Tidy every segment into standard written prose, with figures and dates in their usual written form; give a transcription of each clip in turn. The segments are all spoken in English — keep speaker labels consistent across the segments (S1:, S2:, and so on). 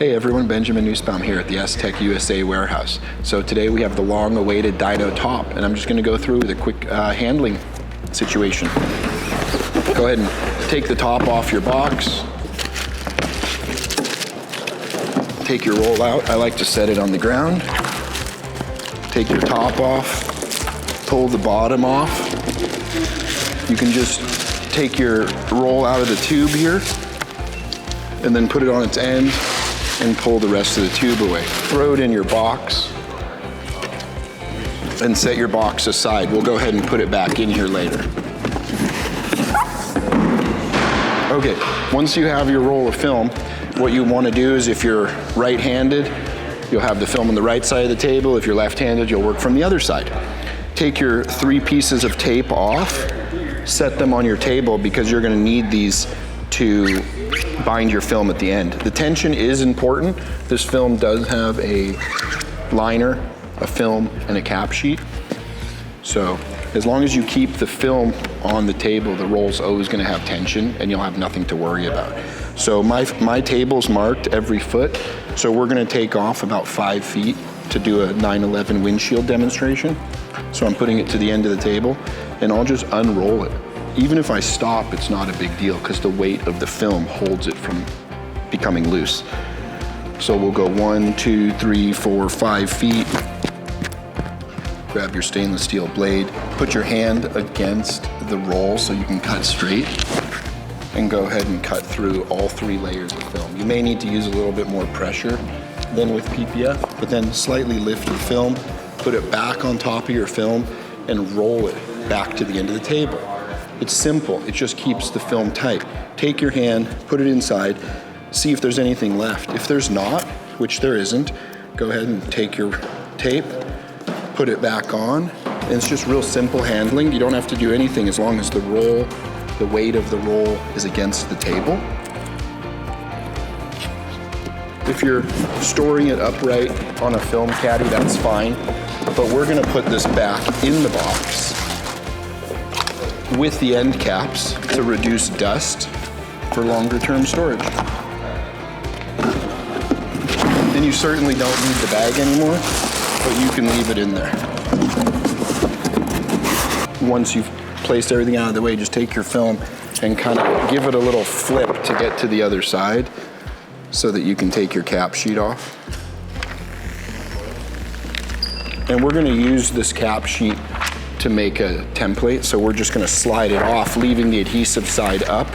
S1: Hey everyone, Benjamin Nussbaum here at the STEK-USA warehouse. So today we have the long-awaited DYNOtop, and I'm just going to go through the quick handling situation. Go ahead and take the top off your box. Take your roll out. I like to set it on the ground. Take your top off. Pull the bottom off. You can just take your roll out of the tube here and then put it on its end and pull the rest of the tube away. Throw it in your box and set your box aside. We'll go ahead and put it back in here later. Okay, once you have your roll of film, what you want to do is, if you're right-handed, you'll have the film on the right side of the table. If you're left-handed, you'll work from the other side. Take your 3 pieces of tape off, set them on your table because you're going to need these to bind your film at the end. The tension is important. This film does have a liner, a film, and a cap sheet. So as long as you keep the film on the table, the roll's always going to have tension and you'll have nothing to worry about. So my table's marked every foot, so we're going to take off about 5 feet to do a 9/11 windshield demonstration. So I'm putting it to the end of the table and I'll just unroll it. Even if I stop, it's not a big deal because the weight of the film holds it from becoming loose. So we'll go 1, 2, 3, 4, 5 feet. Grab your stainless steel blade. Put your hand against the roll so you can cut straight. And go ahead and cut through all 3 layers of film. You may need to use a little bit more pressure than with PPF, but then slightly lift the film, put it back on top of your film, and roll it back to the end of the table. It's simple, it just keeps the film tight. Take your hand, put it inside, see if there's anything left. If there's not, which there isn't, go ahead and take your tape, put it back on, and it's just real simple handling. You don't have to do anything as long as the weight of the roll is against the table. If you're storing it upright on a film caddy, that's fine, but we're gonna put this back in the box with the end caps to reduce dust for longer term storage. And you certainly don't need the bag anymore, but you can leave it in there. Once you've placed everything out of the way, just take your film and kind of give it a little flip to get to the other side so that you can take your cap sheet off. And we're going to use this cap sheet to make a template, so we're just going to slide it off, leaving the adhesive side up.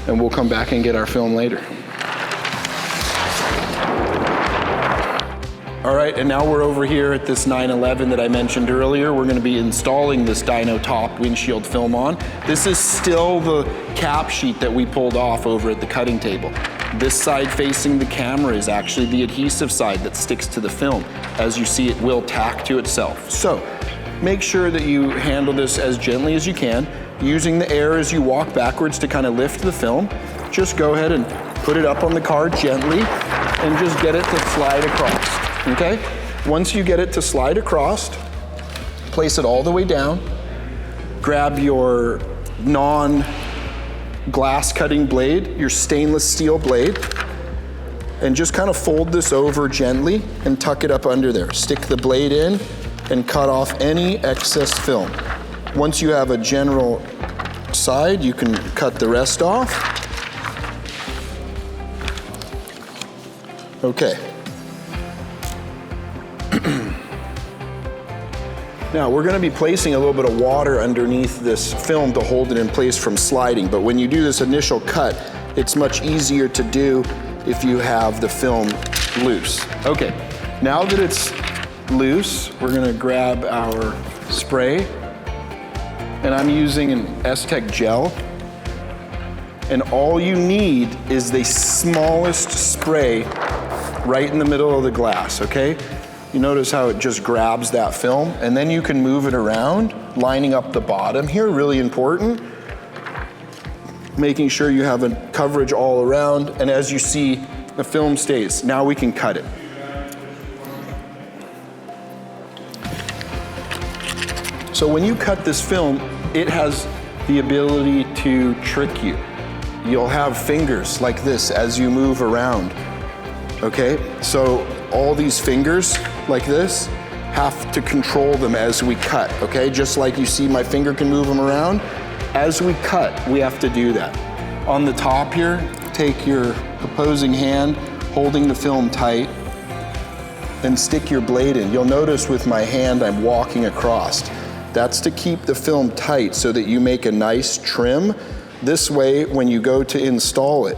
S1: And we'll come back and get our film later. All right, and now we're over here at this 9/11 that I mentioned earlier. We're going to be installing this DYNOtop windshield film on. This is still the cap sheet that we pulled off over at the cutting table. This side facing the camera is actually the adhesive side that sticks to the film. As you see, it will tack to itself. So make sure that you handle this as gently as you can, using the air as you walk backwards to kind of lift the film. Just go ahead and put it up on the card gently and just get it to slide across, okay? Once you get it to slide across, place it all the way down, grab your non-glass cutting blade, your stainless steel blade, and just kind of fold this over gently and tuck it up under there. Stick the blade in and cut off any excess film. Once you have a general side, you can cut the rest off. Okay. Now we're going to be placing a little bit of water underneath this film to hold it in place from sliding, but when you do this initial cut, it's much easier to do if you have the film loose. Okay, now that it's loose, we're going to grab our spray, and I'm using an STEK gel, and all you need is the smallest spray right in the middle of the glass, okay? You notice how it just grabs that film, and then you can move it around, lining up the bottom here, really important. Making sure you have a coverage all around, and as you see, the film stays. Now we can cut it. So when you cut this film, it has the ability to trick you. you'll have fingers like this as you move around, okay? So all these fingers like this have to control them as we cut, okay? Just like you see my finger can move them around, as we cut, we have to do that. On the top here, take your opposing hand, holding the film tight, and stick your blade in. You'll notice with my hand, I'm walking across. That's to keep the film tight so that you make a nice trim. This way, when you go to install it,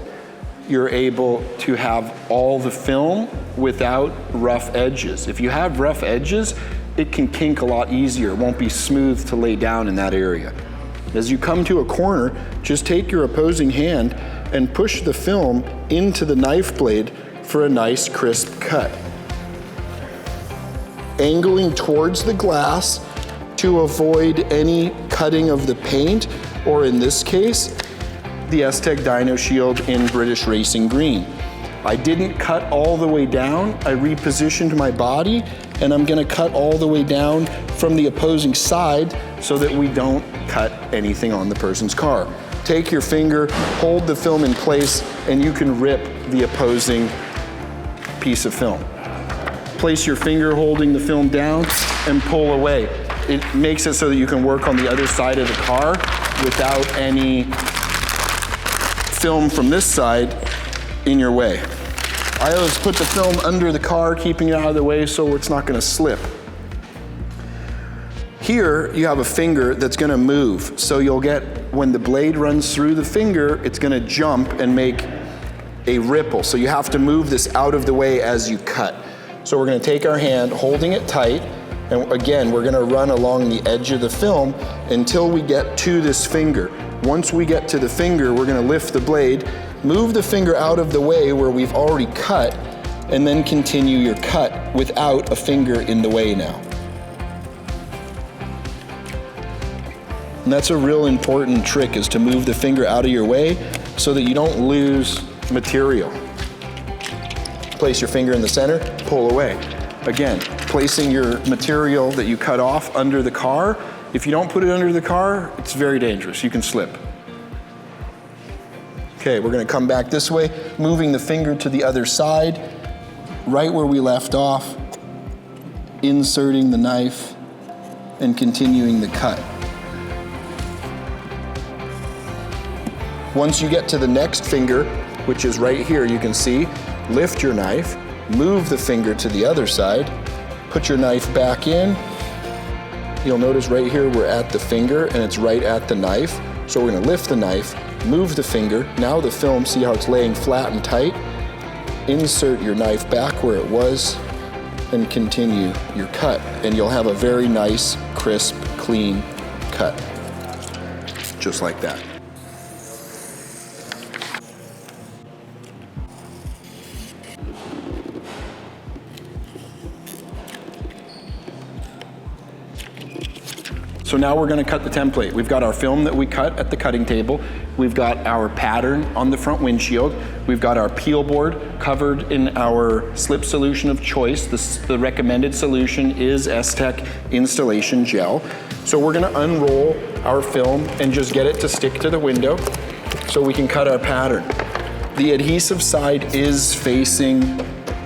S1: you're able to have all the film without rough edges. If you have rough edges, it can kink a lot easier. It won't be smooth to lay down in that area. As you come to a corner, just take your opposing hand and push the film into the knife blade for a nice crisp cut. Angling towards the glass to avoid any cutting of the paint, or in this case, the STEK DYNOshield in British Racing Green. I didn't cut all the way down, I repositioned my body, and I'm gonna cut all the way down from the opposing side so that we don't cut anything on the person's car. Take your finger, hold the film in place, and you can rip the opposing piece of film. Place your finger holding the film down and pull away. It makes it so that you can work on the other side of the car without any film from this side in your way. I always put the film under the car, keeping it out of the way so it's not gonna slip. Here, you have a finger that's gonna move. So you'll get, when the blade runs through the finger, it's gonna jump and make a ripple. So you have to move this out of the way as you cut. So we're gonna take our hand, holding it tight, and again, we're gonna run along the edge of the film until we get to this finger. Once we get to the finger, we're gonna lift the blade, move the finger out of the way where we've already cut, and then continue your cut without a finger in the way now. And that's a real important trick, is to move the finger out of your way so that you don't lose material. Place your finger in the center, pull away. Again, placing your material that you cut off under the car. If you don't put it under the car, it's very dangerous. You can slip. Okay, we're gonna come back this way, moving the finger to the other side, right where we left off, inserting the knife and continuing the cut. Once you get to the next finger, which is right here, you can see, lift your knife, move the finger to the other side, put your knife back in. You'll notice right here we're at the finger and it's right at the knife. So we're gonna lift the knife, move the finger. Now the film, see how it's laying flat and tight? Insert your knife back where it was and continue your cut. And you'll have a very nice, crisp, clean cut. Just like that. So now we're gonna cut the template. We've got our film that we cut at the cutting table. We've got our pattern on the front windshield. We've got our peel board covered in our slip solution of choice. The recommended solution is STEK installation gel. So we're gonna unroll our film and just get it to stick to the window so we can cut our pattern. The adhesive side is facing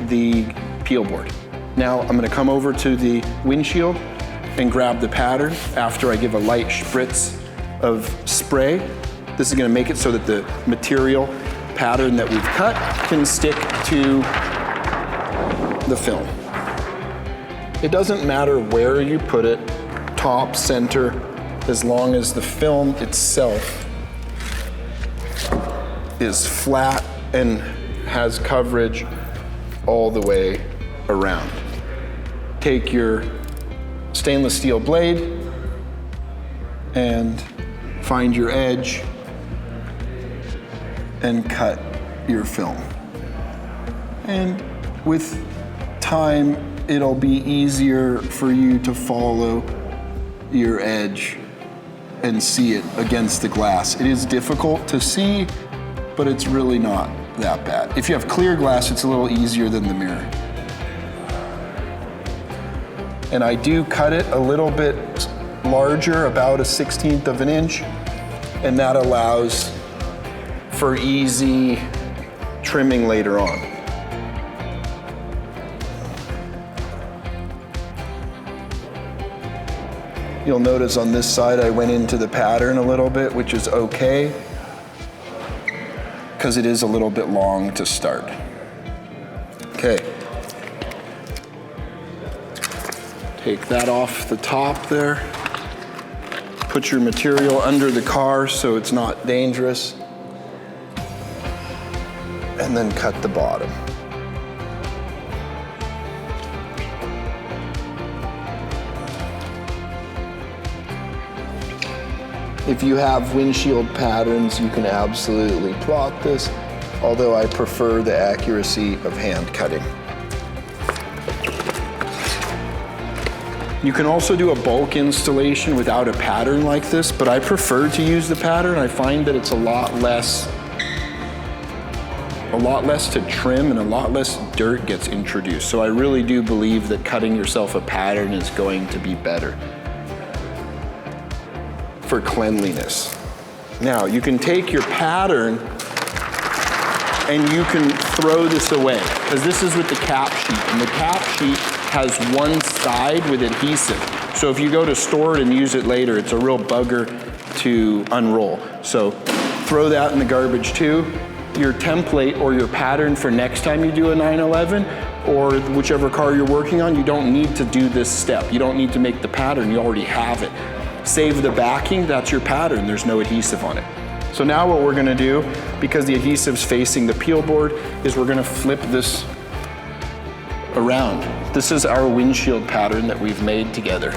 S1: the peel board. Now I'm gonna come over to the windshield and grab the pattern after I give a light spritz of spray. This is gonna make it so that the material pattern that we've cut can stick to the film. It doesn't matter where you put it, top, center, as long as the film itself is flat and has coverage all the way around. Take your stainless steel blade and find your edge and cut your film. And with time, it'll be easier for you to follow your edge and see it against the glass. It is difficult to see, but it's really not that bad. If you have clear glass, it's a little easier than the mirror. And I do cut it a little bit larger, about a 1/16 of an inch, and that allows for easy trimming later on. You'll notice on this side I went into the pattern a little bit, which is okay, because it is a little bit long to start. Okay. Take that off the top there. Put your material under the car so it's not dangerous. And then cut the bottom. If you have windshield patterns, you can absolutely plot this, although I prefer the accuracy of hand cutting. You can also do a bulk installation without a pattern like this, but I prefer to use the pattern. I find that it's a lot less to trim and a lot less dirt gets introduced. So I really do believe that cutting yourself a pattern is going to be better for cleanliness. Now, you can take your pattern and you can throw this away, because this is with the cap sheet, and the cap sheet has one side with adhesive. So if you go to store it and use it later, it's a real bugger to unroll. So throw that in the garbage too. Your template or your pattern for next time you do a 911 or whichever car you're working on, you don't need to do this step. You don't need to make the pattern, you already have it. Save the backing, that's your pattern, there's no adhesive on it. So now what we're gonna do, because the adhesive's facing the peel board, is we're gonna flip this around. This is our windshield pattern that we've made together.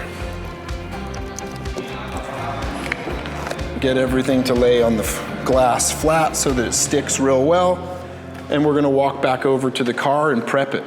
S1: Get everything to lay on the glass flat so that it sticks real well, and we're gonna walk back over to the car and prep it.